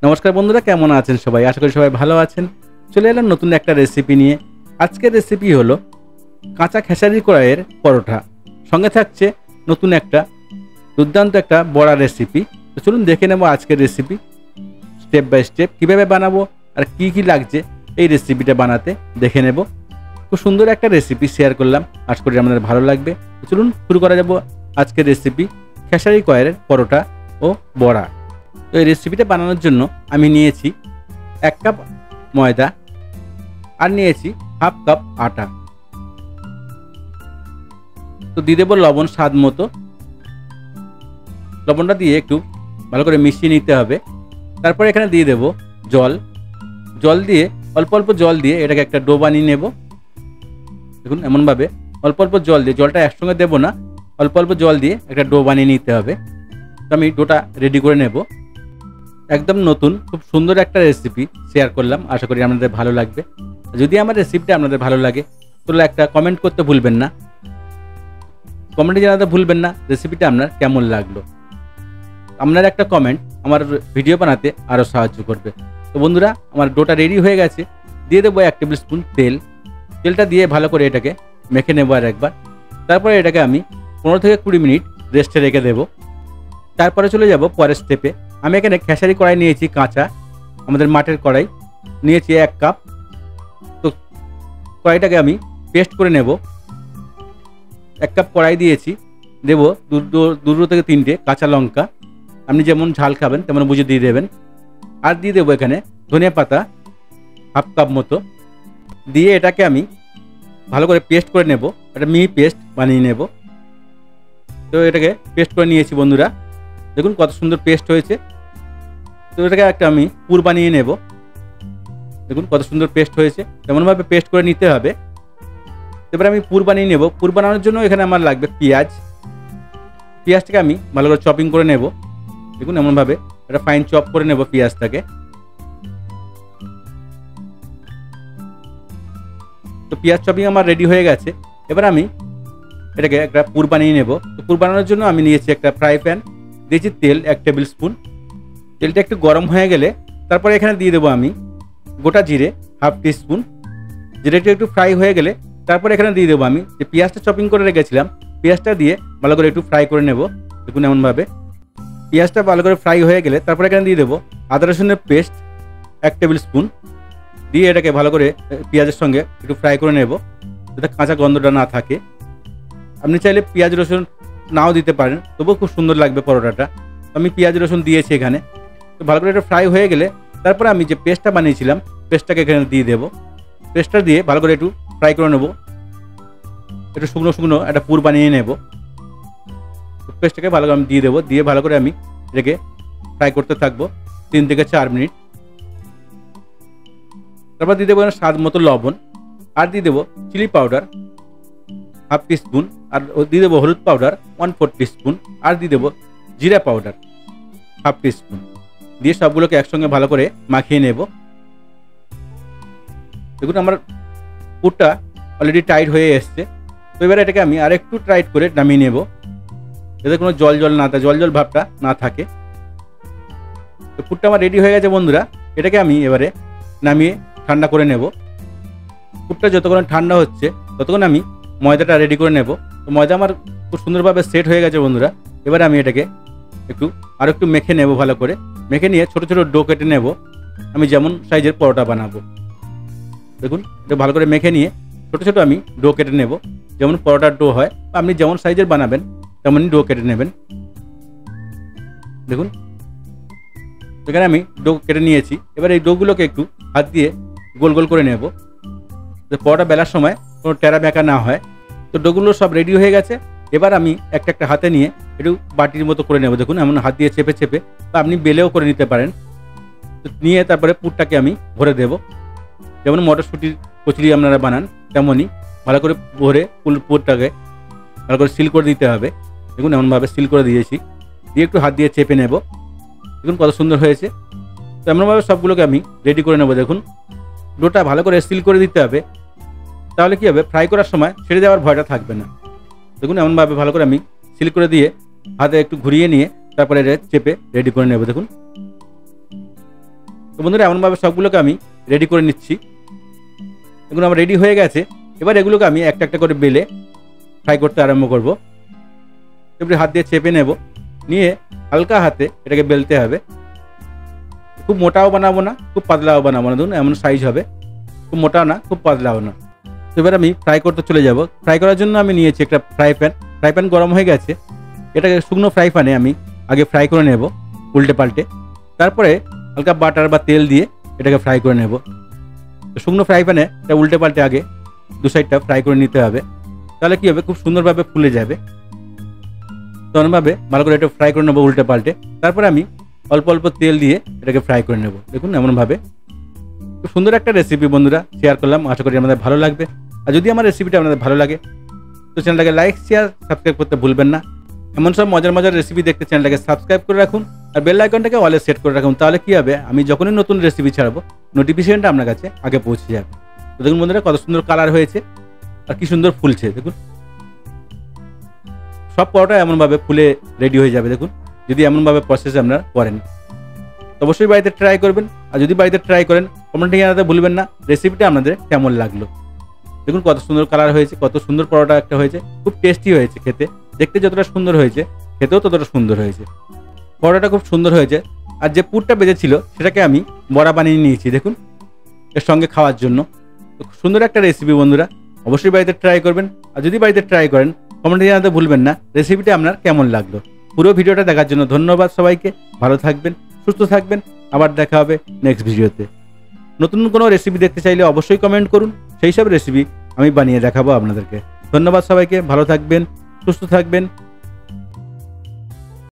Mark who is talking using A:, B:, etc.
A: নমস্কার বন্ধুরা, কেমন আছেন সবাই? আশা করি সবাই ভালো আছেন। চলে এলাম নতুন একটা রেসিপি নিয়ে। আজকের রেসিপি হলো কাঁচা খেসারি কড়াইয়ের পরোটা। সঙ্গে থাকছে নতুন একটা দুর্দান্ত একটা বড়া রেসিপি। তো চলুন দেখে নেব আজকের রেসিপি স্টেপ বাই স্টেপ কীভাবে বানাবো আর কি কি লাগছে এই রেসিপিটা বানাতে দেখে নেব। খুব সুন্দর একটা রেসিপি শেয়ার করলাম, আশা করি আপনাদের ভালো লাগবে। তো চলুন শুরু করা যাব আজকের রেসিপি খেসারি কড়াইয়ের পরোটা ও বড়া। তো এই রেসিপিটা বানানোর জন্য আমি নিয়েছি 1 কাপ ময়দা আর নিয়েছি হাফ কাপ আটা। তো দিয়ে দেবো লবণ স্বাদ মতো। লবণটা দিয়ে একটু ভালো করে মিশিয়ে নিতে হবে। তারপরে এখানে দিয়ে দেবো জল দিয়ে অল্প অল্প জল দিয়ে এটাকে একটা ডো বানিয়ে নেব। দেখুন এমনভাবে অল্প অল্প জল দিয়ে, জলটা একসঙ্গে দেবো না, অল্প অল্প জল দিয়ে একটা ডো বানিয়ে নিতে হবে। তো আমি ডোটা রেডি করে নেব। একদম নতুন খুব সুন্দর একটা রেসিপি শেয়ার করলাম, আশা করি আপনাদের ভালো লাগবে। যদি আমার রেসিপিটা আপনাদের ভালো লাগে তাহলে একটা কমেন্ট করতে ভুলবেন না। কমেন্টে জানাতে ভুলবেন না রেসিপিটা আপনার কেমন লাগলো। আপনার একটা কমেন্ট আমার ভিডিও বানাতে আরও সাহায্য করবে। তো বন্ধুরা, আমার ডোটা রেডি হয়ে গেছে। দিয়ে দেবো 1 টেবিল স্পুন তেলটা দিয়ে ভালো করে এটাকে মেখে নেবো আর একবার। তারপরে এটাকে আমি 15 থেকে 20 মিনিট রেস্টে রেখে দেবো। তারপরে চলে যাব পরের স্টেপে। আমি এখানে খেসারি কড়াই নিয়েছি, কাঁচা আমাদের মাটির কড়াই নিয়েছি 1 কাপ। তো কড়াইটাকে আমি পেস্ট করে নেব। 1 কাপ কড়াই দিয়েছি, দেবো 2 থেকে 3টে কাঁচা লঙ্কা। আপনি যেমন ঝাল খাবেন তেমন বুঝে দিয়ে দেবেন। আর দিয়ে দেবো এখানে ধনিয়া পাতা হাফ কাপ মতো। দিয়ে এটাকে আমি ভালো করে পেস্ট করে নেব, একটা মিহি পেস্ট বানিয়ে নেব। তো এটাকে পেস্ট করে নিয়েছি বন্ধুরা, দেখুন কত সুন্দর পেস্ট হয়েছে। তো এটাকে একটা আমি পুর বানিয়ে নেব। দেখুন কত সুন্দর পেস্ট হয়েছে, তেমনভাবে পেস্ট করে নিতে হবে। এবার আমি পুর বানিয়ে নেব। পুর বানানোর জন্য এখানে আমার লাগবে পেঁয়াজটাকে আমি ভালো করে চপিং করে নেব। দেখুন এমনভাবে একটা ফাইন চপ করে নেব পেঁয়াজটাকে। তো পেঁয়াজ চপিং আমার রেডি হয়ে গেছে। এবার আমি এটাকে একটা পুর বানিয়ে নেব। তো পুর বানানোর জন্য আমি নিয়েছি একটা ফ্রাই প্যান, দিয়েছি তেল 1 টেবিল স্পুন। তেলটা একটু গরম হয়ে গেলে তারপরে এখানে দিয়ে দেবো আমি গোটা জিরে হাফ টিস্পুন। জিরেটা একটু ফ্রাই হয়ে গেলে তারপরে এখানে দিয়ে দেবো আমি যে পেঁয়াজটা চপিং করে রেখেছিলাম, পেঁয়াজটা দিয়ে ভালো করে একটু ফ্রাই করে নেব। দেখুন এমনভাবে পেঁয়াজটা ভালো করে ফ্রাই হয়ে গেলে তারপরে এখানে দিয়ে দেবো আদা রসুনের পেস্ট 1 টেবিল স্পুন। দিয়ে এটাকে ভালো করে পেঁয়াজের সঙ্গে একটু ফ্রাই করে নেব, যাতে কাঁচা গন্ধটা না থাকে। আপনি চাইলে পেঁয়াজ রসুন নাও দিতে পারেন, তবুও খুব সুন্দর লাগবে পরোটাটা। আমি পেঁয়াজ রসুন দিয়েছি এখানে। তো ভালো করে এটা ফ্রাই হয়ে গেলে তারপরে আমি যে পেস্টটা বানিয়েছিলাম পেস্টটাকে এখানে দিয়ে দেবো। পেস্টটা দিয়ে ভালো করে একটু ফ্রাই করে নেব, একটু শুকনো শুকনো একটা পুর বানিয়ে নেব। পেস্টটাকে ভালো করে আমি দিয়ে দেবো, দিয়ে ভালো করে আমি এটাকে ফ্রাই করতে থাকবো 3 থেকে 4 মিনিট। তারপর দিয়ে দেবো স্বাদ মতো লবণ, আর দিয়ে দেবো চিলি পাউডার হাফ টিস্পুন, আর দিয়ে দেবো হলুদ পাউডার 1/4 টিস্পুন, আর দিয়ে দেবো জিরা পাউডার হাফ টিস্পুন। দিয়ে সবগুলোকে একসঙ্গে ভালো করে মাখিয়ে নেব। দেখুন আমার পুরটা অলরেডি টাইট হয়ে এসছে। তো এবার এটাকে আমি আরেকটু টাইট করে নামিয়ে নেব, যাতে কোনো জল না থাকে, জল ভাবটা না থাকে। তো পুরটা আমার রেডি হয়ে গেছে বন্ধুরা। এটাকে আমি এবারে নামিয়ে ঠান্ডা করে নেব। পুরটা যতক্ষণ ঠান্ডা হচ্ছে ততক্ষণ আমি ময়দাটা রেডি করে নেব। তো ময়দা আমার খুব সুন্দরভাবে সেট হয়ে গেছে বন্ধুরা। এবারে আমি এটাকে আরও একটু মেখে নেব। ভালো করে মেখে নিয়ে ছোটো ছোটো ডো কেটে নেব, আমি যেমন সাইজের পরোটা বানাবো। দেখুন এটা ভালো করে মেখে নিয়ে ছোটো ছোটো আমি ডো কেটে নেব, যেমন পরোটার ডো হয়। আপনি যেমন সাইজের বানাবেন তেমনই ডো কেটে নেবেন। দেখুন এখানে আমি ডো কেটে নিয়েছি। এবার এই ডোগুলোকে একটু হাত দিয়ে গোল গোল করে নেব, যে পরোটা বেলার সময় কোনো টেরা বেঁকা না হয়। তো ডোগুলো সব রেডি হয়ে গেছে। এবার আমি একটা হাতে নিয়ে একটু বাটির মতো করে নেব। দেখুন এমন হাত দিয়ে চেপে বা আপনি বেলেও করে নিতে পারেন। তো নিয়ে তারপরে পুরটাকে আমি ভরে দেব, যেমন মটরশুঁটির কচুরি আপনারা বানান তেমনই ভালো করে ভরে পুরটাকে ভালো করে সিল করে দিতে হবে। দেখুন এমনভাবে সিল করে দিয়েছি, দিয়ে একটু হাত দিয়ে চেপে নেব। দেখুন কত সুন্দর হয়েছে। তো এমনভাবে সবগুলোকে আমি রেডি করে নেব। দেখুন ডোটা ভালো করে সিল করে দিতে হবে, তাহলে কী হবে, ফ্রাই করার সময় ছেড়ে যাওয়ার ভয়টা থাকবে না। দেখুন এমনভাবে ভালো করে আমি সিল করে দিয়ে হাতে একটু ঘুরিয়ে নিয়ে তারপরে চেপে রেডি করে নেব। দেখুন তো বন্ধুরা এমনভাবে সবগুলোকে আমি রেডি করে নিচ্ছি। এগুলো আমার রেডি হয়ে গেছে। এবার এগুলোকে আমি একটা একটা করে বেলে ফ্রাই করতে আরম্ভ করব। এবারে হাত দিয়ে চেপে নেব, নিয়ে হালকা হাতে এটাকে বেলতে হবে। খুব মোটাও বানাবো না, খুব পাতলাও বানাবো না, ধরুন এমন সাইজ হবে, খুব মোটাও না খুব পাতলাও না। তো এবার আমি ফ্রাই করতে চলে যাব। ফ্রাই করার জন্য আমি নিয়েছি একটা ফ্রাই প্যান গরম হয়ে গেছে। এটাকে শুকনো ফ্রাই প্যানে আমি আগে ফ্রাই করে নেব উল্টে পাল্টে, তারপরে হালকা বাটার বা তেল দিয়ে এটাকে ফ্রাই করে নেব। তো শুকনো ফ্রাই প্যানে এটা উল্টে পাল্টে আগে দু সাইডটা ফ্রাই করে নিতে হবে, তাহলে কী হবে খুব সুন্দরভাবে ফুলে যাবে। তো এমনভাবে ভালো করে এটা ফ্রাই করে নেবো উল্টে পাল্টে। তারপরে আমি অল্প অল্প তেল দিয়ে এটাকে ফ্রাই করে নেব। দেখুন এমনভাবে। খুব সুন্দর একটা রেসিপি বন্ধুরা শেয়ার করলাম, আশা করি আমাদের ভালো লাগবে। আর যদি আমার রেসিপিটা আপনাদের ভালো লাগে তো চ্যানেলটাকে লাইক শেয়ার সাবস্ক্রাইব করতে ভুলবেন না। এমন সব মজার মজার রেসিপি দেখতে চ্যানেলটাকে সাবস্ক্রাইব করে রাখুন আর বেল আইকনটাকে অলে সেট করে রাখুন, তাহলে কী হবে আমি যখনই নতুন রেসিপি ছাড়বো নোটিফিকেশনটা আপনার কাছে আগে পৌঁছে যাবে। তো দেখুন বন্ধুরা কত সুন্দর কালার হয়েছে আর কি সুন্দর ফুলছে। দেখুন সব পরোটা এমনভাবে ফুলে রেডি হয়ে যাবে। দেখুন যদি এমনভাবে প্রসেস আপনারা করেন তো অবশ্যই বাড়িতে ট্রাই করবেন। আর যদি বাড়িতে ট্রাই করেন কমেন্টে জানাতে ভুলবেন না রেসিপিটা আপনাদের কেমন লাগলো। দেখুন কত সুন্দর কালার হয়েছে, কত সুন্দর পরোটা একটা হয়েছে, খুব টেস্টি হয়েছে খেতে। দেখতে যতটা সুন্দর হয়েছে খেতেও ততটা সুন্দর হয়েছে। পরোটাটা খুব সুন্দর হয়েছে। আর যে পুরটা বেজেছিল সেটাকে আমি বড়া বানিয়ে নিয়েছি দেখুন এর সঙ্গে খাওয়ার জন্য। তো খুব সুন্দর একটা রেসিপি বন্ধুরা, অবশ্যই বাড়িতে ট্রাই করবেন। আর যদি বাড়িতে ট্রাই করেন কমেন্টে জানাতে ভুলবেন না রেসিপিটা আপনার কেমন লাগলো। পুরো ভিডিওটা দেখার জন্য ধন্যবাদ সবাইকে। ভালো থাকবেন, সুস্থ থাকবেন। আবার দেখা হবে নেক্সট ভিডিওতে। নতুন কোনো রেসিপি দেখতে চাইলে অবশ্যই কমেন্ট করুন, সেই সব রেসিপি আমি বানিয়ে দেখাবো আপনাদেরকে। ধন্যবাদ সবাইকে, ভালো থাকবেন, সুস্থ থাকবেন।